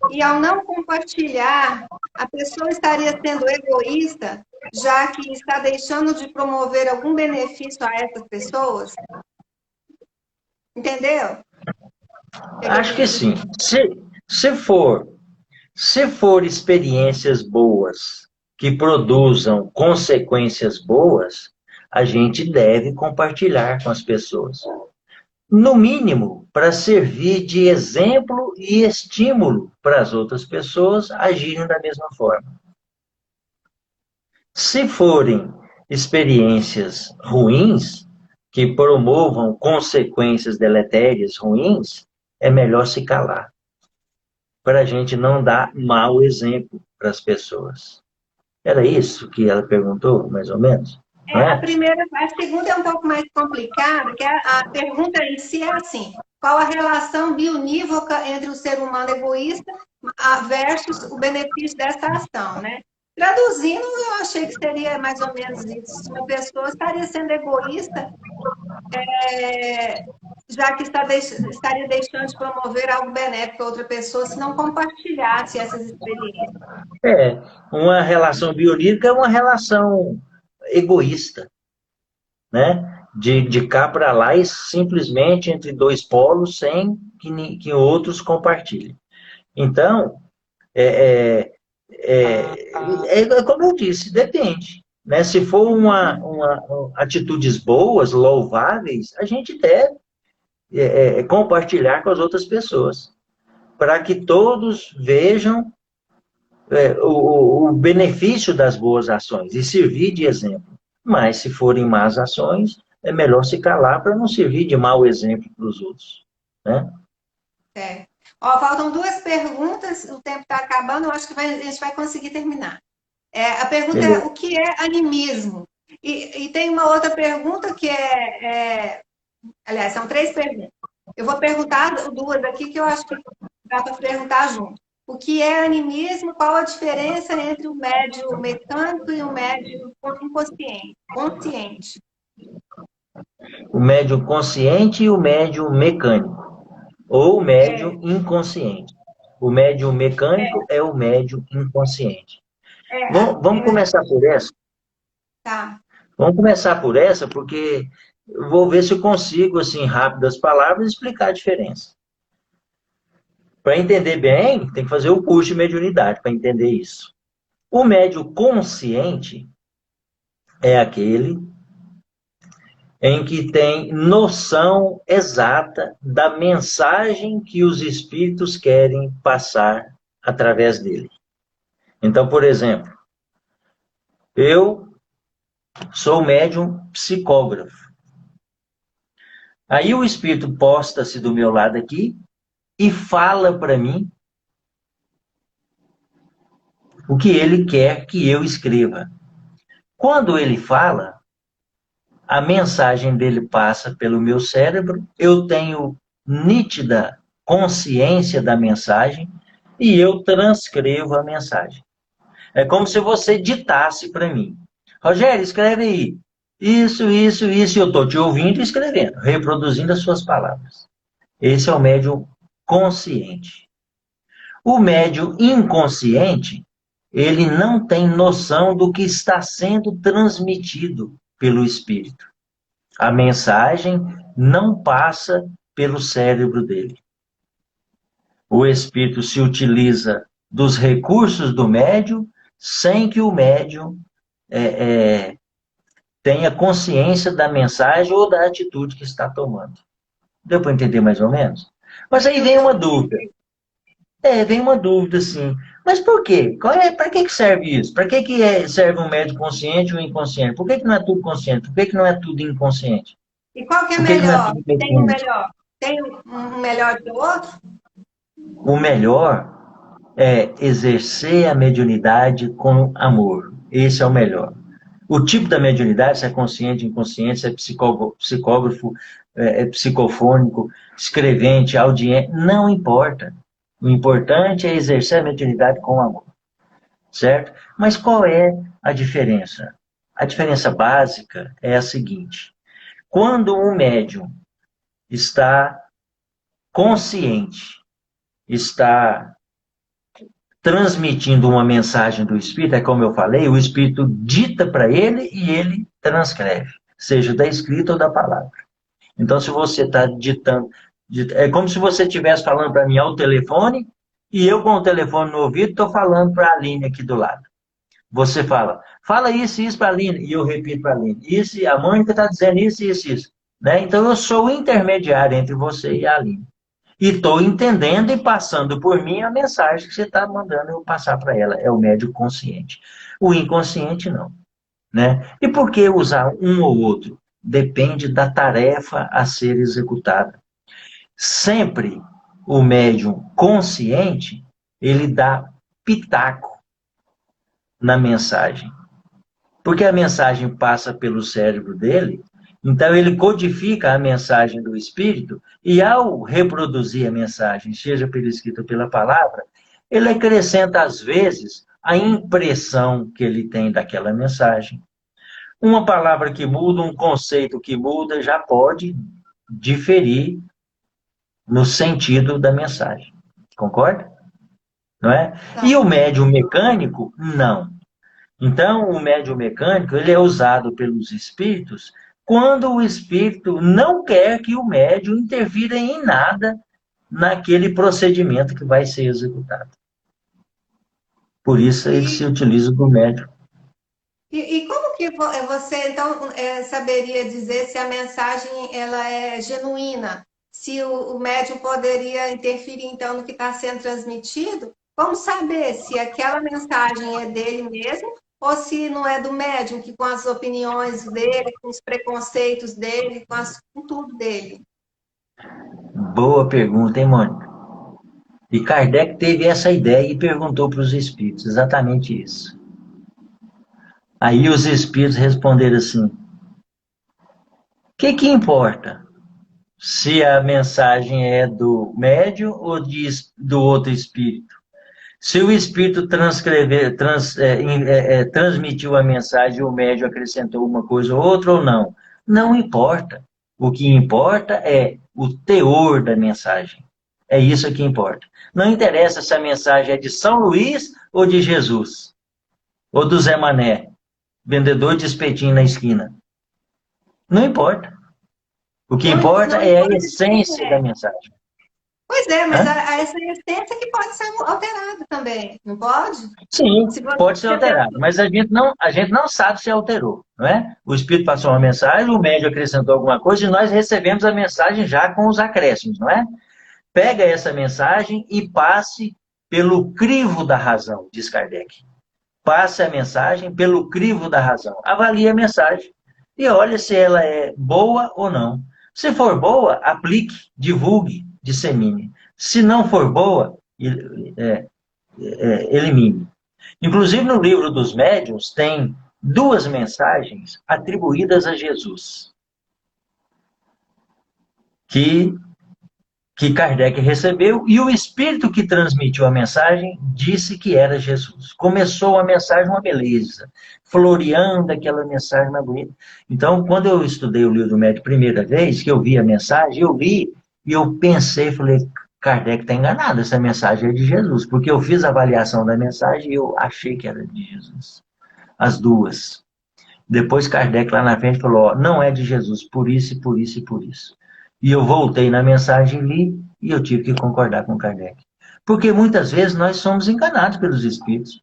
E ao não compartilhar, a pessoa estaria sendo egoísta, já que está deixando de promover algum benefício a essas pessoas? Entendeu? Acho que sim. Se for experiências boas que produzam consequências boas, a gente deve compartilhar com as pessoas. No mínimo, para servir de exemplo e estímulo para as outras pessoas agirem da mesma forma. Se forem experiências ruins, que promovam consequências deletérias ruins, é melhor se calar, para a gente não dar mau exemplo para as pessoas. Era isso que ela perguntou, mais ou menos? não A é? primeira, a segunda é um pouco mais complicada, que a pergunta em si é assim: qual a relação bionívoca entre o ser humano egoísta versus o benefício dessa ação, né? Traduzindo, eu achei que seria mais ou menos isso. Uma pessoa estaria sendo egoísta, é, já que estaria deixando de promover algo benéfico a outra pessoa se não compartilhasse essas experiências. É, uma relação bionírica é uma relação egoísta, né? De cá para lá e simplesmente entre dois polos sem que outros compartilhem. Então, é, é como eu disse, depende. Né? Se for atitudes boas, louváveis, a gente deve compartilhar com as outras pessoas, para que todos vejam o benefício das boas ações e servir de exemplo. Mas se forem más ações, é melhor se calar para não servir de mau exemplo para os outros. Né? É. Ó, faltam duas perguntas, o tempo está acabando, eu acho que a gente vai conseguir terminar. A pergunta é: Beleza. o que é animismo? E tem uma outra pergunta que aliás, são três perguntas. Eu vou perguntar duas aqui que eu acho que dá para perguntar junto. O que é animismo? Qual a diferença entre o médio mecânico e o médio inconsciente? Consciente. O médium consciente e o médium mecânico, ou o médium É, inconsciente. O médium mecânico é o médium inconsciente. Vamos é, começar por essa? tá. Vamos começar por essa, porque eu vou ver se eu consigo, assim, rápido as palavras, explicar a diferença. Para entender bem, tem que fazer o curso de mediunidade para entender isso. O médium consciente é aquele em que tem noção exata da mensagem que os espíritos querem passar através dele. Então, por exemplo, eu sou médium psicógrafo. Aí o espírito posta-se do meu lado aqui e fala para mim o que ele quer que eu escreva. Quando ele fala, a mensagem dele passa pelo meu cérebro, eu tenho nítida consciência da mensagem e eu transcrevo a mensagem. É como se você ditasse para mim: Rogério, escreve aí. Isso, e eu estou te ouvindo e escrevendo, reproduzindo as suas palavras. Esse é o médium consciente. O médium inconsciente, ele não tem noção do que está sendo transmitido pelo espírito. A mensagem não passa pelo cérebro dele. O espírito se utiliza dos recursos do médium sem que o médium tenha consciência da mensagem ou da atitude que está tomando. Deu para entender mais ou menos? Mas aí vem uma dúvida. Vem uma dúvida, sim. Mas por quê? Para que serve isso? Para que serve um médium consciente ou inconsciente? Por que não é tudo consciente? Por que não é tudo inconsciente? E qual que é Por que não é melhor? tudo Tem um mecânico? melhor? Tem um melhor que o outro? O melhor é exercer a mediunidade com amor. Esse é o melhor. O tipo da mediunidade, se é consciente, inconsciente, se é psicógrafo, psicofônico, escrevente, audiente, não importa. O importante é exercer a mediunidade com amor, certo? Mas qual é a diferença? A diferença básica é a seguinte: quando um médium está consciente, está transmitindo uma mensagem do Espírito, é como eu falei, o Espírito dita para ele e ele transcreve, seja da escrita ou da palavra. Então, se você está ditando, é como se você estivesse falando para mim ao telefone e eu com o telefone no ouvido estou falando para a Aline aqui do lado. Você fala isso e isso para a Aline, e eu repito para a Aline. Isso, a Mônica está dizendo isso, isso, isso. Né? Então, eu sou o intermediário entre você e a Aline. E estou entendendo e passando por mim a mensagem que você está mandando eu passar para ela. É o médio consciente. O inconsciente, não. Né? E por que usar um ou outro? Depende da tarefa a ser executada. Sempre o médium consciente, ele dá pitaco na mensagem. porque a mensagem passa pelo cérebro dele, então ele codifica a mensagem do espírito e ao reproduzir a mensagem, seja pelo escrito ou pela palavra, ele acrescenta às vezes a impressão que ele tem daquela mensagem. Uma palavra que muda, um conceito que muda, já pode diferir no sentido da mensagem. Concorda? Não é? E Tá. o médium mecânico, não. Então, o médium mecânico, ele é usado pelos espíritos quando o espírito não quer que o médium interfira em nada naquele procedimento que vai ser executado. Por isso, ele se E, utiliza do médium. e como que você então saberia dizer se a mensagem ela é genuína? Se o médium poderia interferir então no que está sendo transmitido? Como saber se aquela mensagem é dele mesmo ou se não é do médium, que com as opiniões dele, com os preconceitos dele, com tudo dele? Boa pergunta, hein, Mônica? E Kardec teve essa ideia e perguntou para os espíritos exatamente isso. Aí os espíritos responderam assim: o que importa se a mensagem é do médium ou do outro espírito? Se o espírito transmitiu a mensagem e o médium acrescentou uma coisa ou outra ou não, não importa. O que importa é o teor da mensagem. É isso que importa. Não interessa se a mensagem é de São Luís ou de Jesus, ou do Zé Mané, vendedor de espetinho na esquina. Não importa. O que Não, importa não é a importa de quem essência da é. mensagem. Pois é, mas Hã? essa essência que pode ser alterada também, não pode? Sim, Se você pode ser alterado, mas a gente não sabe se alterou, não é? O Espírito passou uma mensagem, o médium acrescentou alguma coisa e nós recebemos a mensagem já com os acréscimos, não é? Pega essa mensagem e passe pelo crivo da razão, diz Kardec. Passe a mensagem pelo crivo da razão. Avalie a mensagem e olhe se ela é boa ou não. Se for boa, aplique, divulgue, dissemine. Se não for boa, elimine. Inclusive, no livro dos médiuns, tem duas mensagens atribuídas a Jesus, que, que Kardec recebeu, e o espírito que transmitiu a mensagem disse que era Jesus. Começou a mensagem uma beleza, floreando aquela mensagem mais bonita. Então, quando eu estudei o livro do médium primeira vez, que eu vi a mensagem, eu li e eu pensei, falei, Kardec está enganado, essa mensagem é de Jesus, porque eu fiz a avaliação da mensagem e eu achei que era de Jesus. As duas. Depois Kardec lá na frente falou, ó, não é de Jesus, por isso, por isso e por isso. E eu voltei na mensagem, li, e eu tive que concordar com Kardec. Porque muitas vezes nós somos enganados pelos espíritos.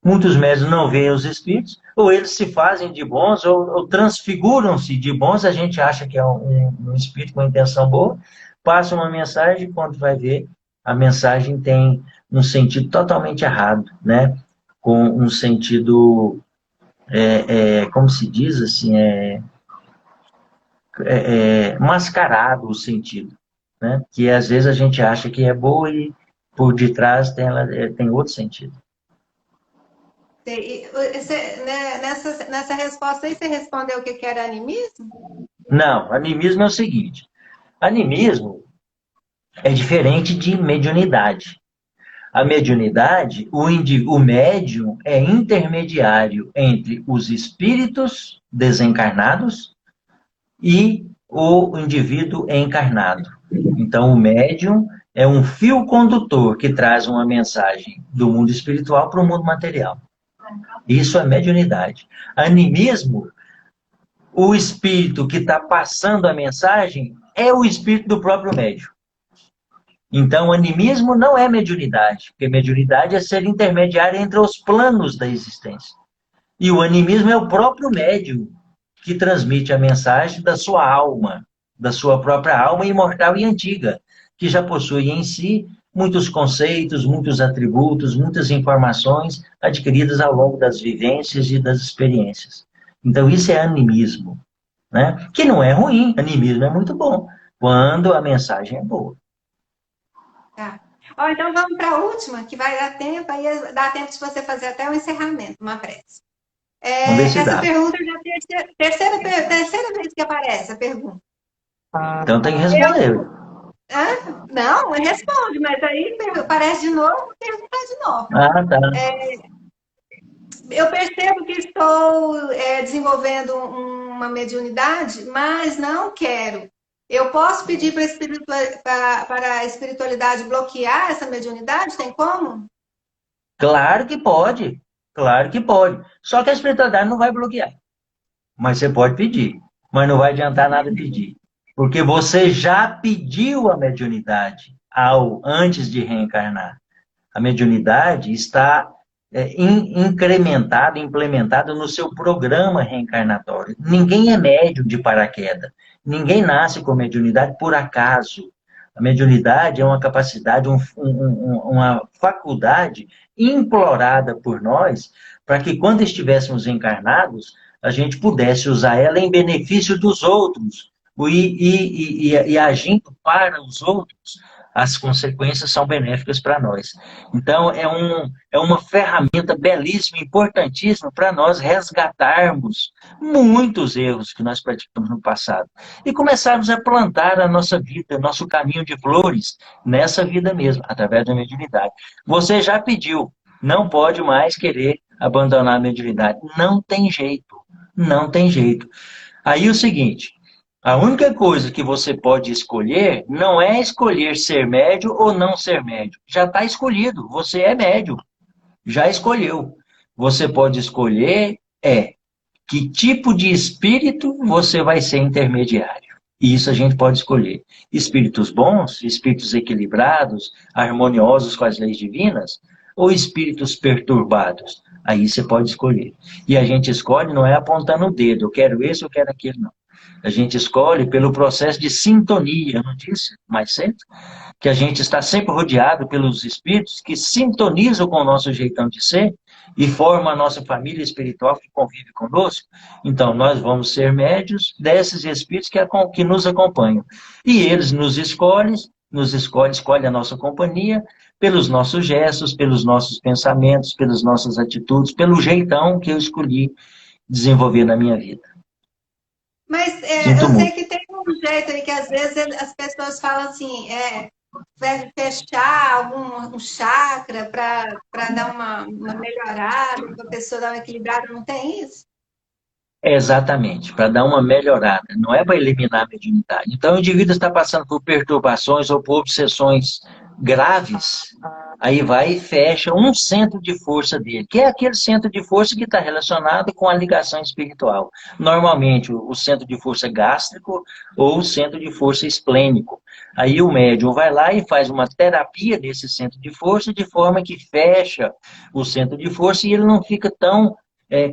Muitos médios não veem os espíritos, ou eles se fazem de bons, ou transfiguram-se de bons, a gente acha que é um espírito com intenção boa, passa uma mensagem, quando vai ver, a mensagem tem um sentido totalmente errado, né? Com um sentido como se diz assim, mascarado o sentido, né? Que às vezes a gente acha que é boa e por detrás tem outro sentido. Nessa resposta aí, você respondeu o que era animismo? Não, animismo é o seguinte, animismo é diferente de mediunidade. A mediunidade, o médium é intermediário entre os espíritos desencarnados e o indivíduo encarnado. Então, o médium é um fio condutor que traz uma mensagem do mundo espiritual para o mundo material. Isso é mediunidade. Animismo, o espírito que está passando a mensagem é o espírito do próprio médium. Então, animismo não é mediunidade, porque mediunidade é ser intermediário entre os planos da existência. E o animismo é o próprio médium que transmite a mensagem da sua alma, da sua própria alma imortal e antiga, que já possui em si muitos conceitos, muitos atributos, muitas informações adquiridas ao longo das vivências e das experiências. Então, isso é animismo, né? Que não é ruim, animismo é muito bom, quando a mensagem é boa. Tá. Ó, então vamos para a última, que vai dar tempo, aí dá tempo de você fazer até o encerramento, uma prece. Vamos ver se Essa dá. pergunta já é a terceira vez que aparece a pergunta. Então tem que Eu, responder. não, responde, mas aí aparece de novo, pergunta de novo. Ah, tá. Eu percebo que estou desenvolvendo uma mediunidade, mas não quero. Eu posso pedir para a espiritualidade bloquear essa mediunidade? Tem como? Claro que pode. Claro que pode. Só que a espiritualidade não vai bloquear. Mas você pode pedir. Mas não vai adiantar nada pedir. Porque você já pediu a mediunidade antes de reencarnar. A mediunidade está incrementada, implementada no seu programa reencarnatório. Ninguém é médium de paraquedas. Ninguém nasce com mediunidade por acaso. A mediunidade é uma capacidade, uma faculdade implorada por nós para que quando estivéssemos encarnados, a gente pudesse usar ela em benefício dos outros e agindo para os outros, as consequências são benéficas para nós. Então, é uma ferramenta belíssima, importantíssima para nós resgatarmos muitos erros que nós praticamos no passado e começarmos a plantar a nossa vida, nosso caminho de flores nessa vida mesmo, através da mediunidade. Você já pediu, não pode mais querer abandonar a mediunidade. Não tem jeito, não tem jeito. Aí o seguinte, a única coisa que você pode escolher não é escolher ser médio ou não ser médio. Já está escolhido, você é médio, já escolheu. Você pode escolher que tipo de espírito você vai ser intermediário. E isso a gente pode escolher. Espíritos bons, espíritos equilibrados, harmoniosos com as leis divinas, ou espíritos perturbados. Aí você pode escolher. E a gente escolhe não é apontando o dedo, eu quero esse, eu quero aquele, não. A gente escolhe pelo processo de sintonia, eu não disse mais cedo? Que a gente está sempre rodeado pelos espíritos que sintonizam com o nosso jeitão de ser e formam a nossa família espiritual que convive conosco. Então, nós vamos ser médios desses espíritos que nos acompanham. E eles escolhem a nossa companhia pelos nossos gestos, pelos nossos pensamentos, pelas nossas atitudes, pelo jeitão que eu escolhi desenvolver na minha vida. Mas Sinto eu sei muito. que tem um jeito aí que às vezes as pessoas falam assim, fechar algum um chakra para dar uma melhorada, para a pessoa dar uma equilibrada, não tem isso? Exatamente, para dar uma melhorada, não é para eliminar a mediunidade. Então, o indivíduo está passando por perturbações ou por obsessões graves, aí vai e fecha um centro de força dele, que é aquele centro de força que está relacionado com a ligação espiritual. Normalmente, o centro de força gástrico ou o centro de força esplênico. Aí o médium vai lá e faz uma terapia desse centro de força, de forma que fecha o centro de força e ele não fica tão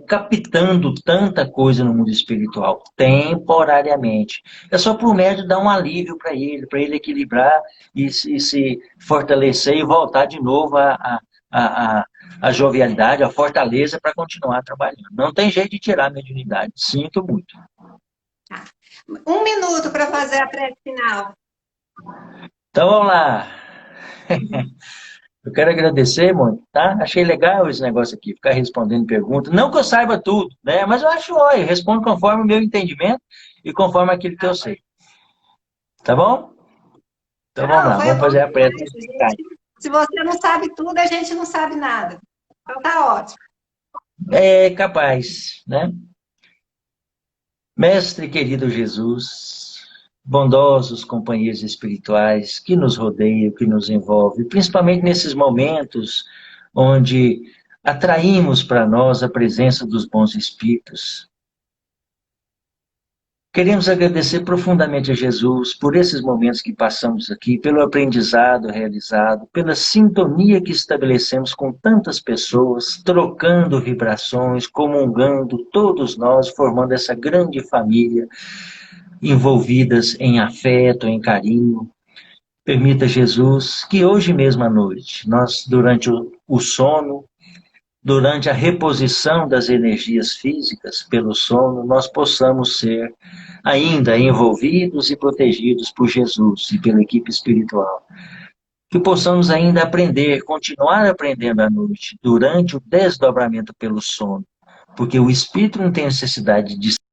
captando tanta coisa no mundo espiritual, temporariamente. É só para o médium dar um alívio para ele equilibrar e se fortalecer e voltar de novo a jovialidade, a fortaleza para continuar trabalhando. Não tem jeito de tirar a mediunidade, sinto muito. Um minuto para fazer a prece final. Então vamos lá. Eu quero agradecer, Mônica, tá? Achei legal esse negócio aqui, ficar respondendo perguntas. Não que eu saiba tudo, né? Mas eu acho, olha, eu respondo conforme o meu entendimento e conforme aquilo que eu sei. Tá bom? Então vamos Não, lá, foi vamos bom fazer a prece. demais. Se você não sabe tudo, a gente não sabe nada. Então tá ótimo. É capaz, né? Mestre querido Jesus, bondosos companheiros espirituais que nos rodeiam, que nos envolvem, principalmente nesses momentos onde atraímos para nós a presença dos bons espíritos. Queremos agradecer profundamente a Jesus por esses momentos que passamos aqui, pelo aprendizado realizado, pela sintonia que estabelecemos com tantas pessoas, trocando vibrações, comungando, todos nós, formando essa grande família, envolvidas em afeto, em carinho. Permita, Jesus, que hoje mesmo à noite, nós, durante o sono, durante a reposição das energias físicas pelo sono, nós possamos ser ainda envolvidos e protegidos por Jesus e pela equipe espiritual. Que possamos ainda aprender, continuar aprendendo à noite, durante o desdobramento pelo sono, porque o espírito não tem necessidade de